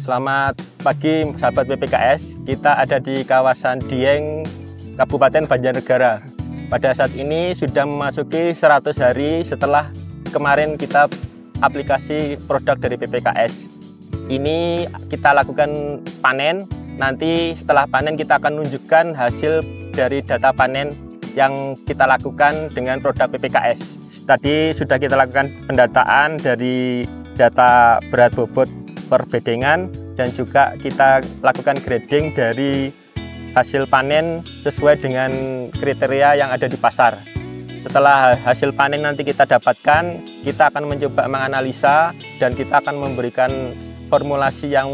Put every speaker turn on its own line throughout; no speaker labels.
Selamat pagi sahabat PPKS, kita ada di kawasan Dieng, Kabupaten Banjarnegara. Pada saat ini sudah memasuki 100 hari setelah kemarin kita aplikasi produk dari PPKS. Ini kita lakukan panen, nanti setelah panen kita akan menunjukkan hasil dari data panen yang kita lakukan dengan produk PPKS. Tadi sudah kita lakukan pendataan dari data berat bobot per bedengan dan juga kita lakukan grading dari hasil panen sesuai dengan kriteria yang ada di pasar. Setelah hasil panen nanti kita dapatkan, kita akan mencoba menganalisa dan kita akan memberikan formulasi yang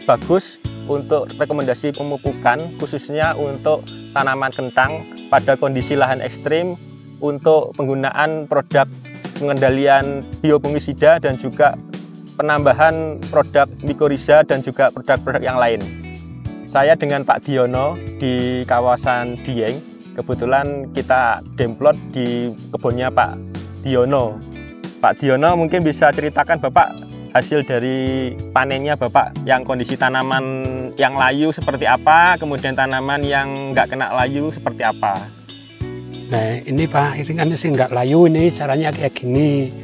bagus untuk rekomendasi pemupukan khususnya untuk tanaman kentang pada kondisi lahan ekstrim untuk penggunaan produk pengendalian biofungisida dan juga penambahan produk mikoriza dan juga produk-produk yang lain. Saya dengan Pak Diono di kawasan Dieng, kebetulan kita demplot di kebunnya Pak Diono. Pak Diono mungkin bisa ceritakan Bapak hasil dari panennya Bapak, yang kondisi tanaman yang layu seperti apa, kemudian tanaman yang nggak kena layu seperti apa.
Nah ini Pak, ini kan sih nggak layu, ini caranya kayak gini.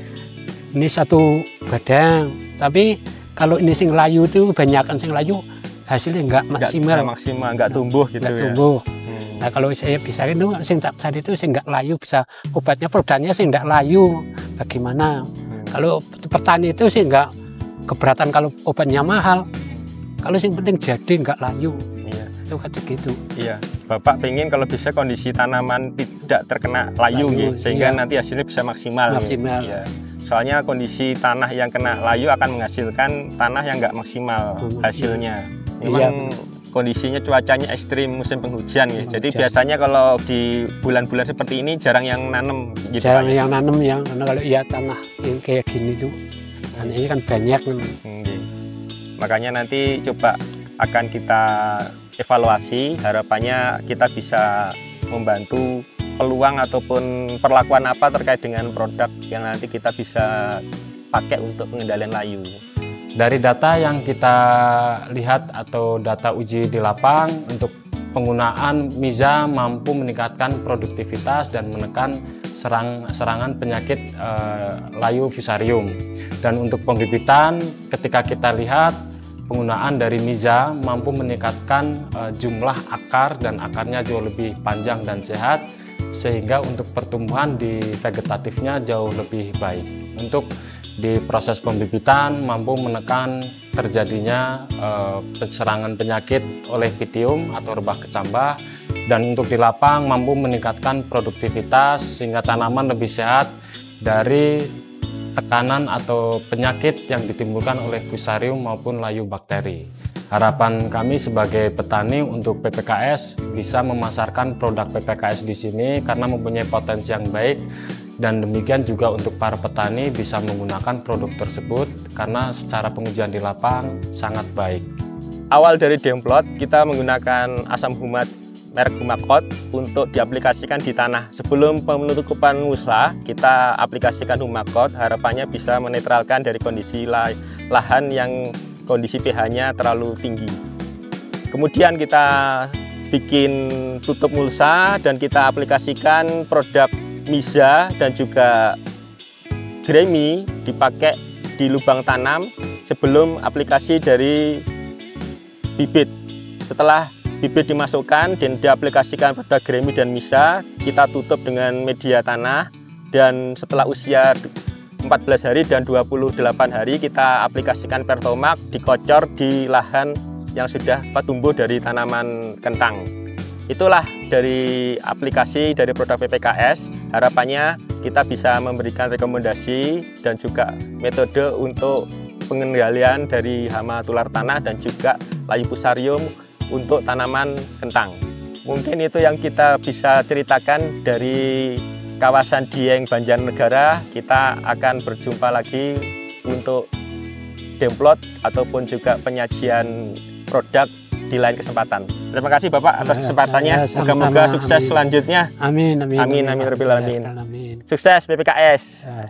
Ini satu badang, tapi kalau ini sing layu itu kebanyakan sing layu hasilnya nggak maksimal, nggak tumbuh gitu ya. Tumbuh. Nah kalau saya bisa itu sing saat itu sing nggak layu bisa obatnya produknya sing nggak layu. Bagaimana? Kalau petani itu sih nggak keberatan kalau obatnya mahal. Kalau sing penting jadi nggak layu. Iya. Itu kayak gitu.
Iya. Bapak pengen kalau bisa kondisi tanaman tidak terkena layu gitu, sehingga nanti hasilnya bisa maksimal.
Maksimal.
Iya. Soalnya kondisi tanah yang kena layu akan menghasilkan tanah yang nggak maksimal hasilnya. Memang kondisinya cuacanya ekstrim musim penghujan ya. Jadi biasanya kalau di bulan-bulan seperti ini jarang yang nanam gitu.
Jarang yang nanam karena kalau iya tanah yang kayak gini tuh. Dan ini kan banyak.
Makanya nanti coba akan kita evaluasi, harapannya kita bisa membantu peluang ataupun perlakuan apa terkait dengan produk yang nanti kita bisa pakai untuk pengendalian layu.
Dari data yang kita lihat atau data uji di lapang, untuk penggunaan Miza mampu meningkatkan produktivitas dan menekan serangan penyakit layu fusarium. Dan untuk pembibitan, ketika kita lihat penggunaan dari Miza mampu meningkatkan jumlah akar dan akarnya jauh lebih panjang dan sehat, sehingga untuk pertumbuhan di vegetatifnya jauh lebih baik. Untuk di proses pembibitan mampu menekan terjadinya serangan penyakit oleh Pythium atau rebah kecambah, dan untuk di lapang mampu meningkatkan produktivitas sehingga tanaman lebih sehat dari tekanan atau penyakit yang ditimbulkan oleh fusarium maupun layu bakteri. Harapan kami sebagai petani untuk PPKS bisa memasarkan produk PPKS di sini karena mempunyai potensi yang baik, dan demikian juga untuk para petani bisa menggunakan produk tersebut karena secara pengujian di lapang sangat baik.
Awal dari demplot kita menggunakan asam humat merek Humakot untuk diaplikasikan di tanah. Sebelum penutupan mulsa, kita aplikasikan Humakot, harapannya bisa menetralkan dari kondisi lahan yang kondisi pH-nya terlalu tinggi. Kemudian kita bikin tutup mulsa dan kita aplikasikan produk Miza dan juga Gremi dipakai di lubang tanam sebelum aplikasi dari bibit. Setelah bibit dimasukkan dan diaplikasikan pada Gremi dan Miza, kita tutup dengan media tanah, dan setelah usia 14 hari dan 28 hari kita aplikasikan Pertomak, dikocor di lahan yang sudah tumbuh dari tanaman kentang. Itulah dari aplikasi dari produk PPKS. Harapannya kita bisa memberikan rekomendasi dan juga metode untuk pengendalian dari hama tular tanah dan juga layu fusarium untuk tanaman kentang. Mungkin itu yang kita bisa ceritakan dari kawasan Dieng, Banjarnegara. Kita akan berjumpa lagi untuk demplot ataupun juga penyajian produk di lain kesempatan. Terima kasih Bapak atas kesempatannya. Moga-moga sukses selanjutnya.
Amin.
Amin. Sukses PPKS.
Ya.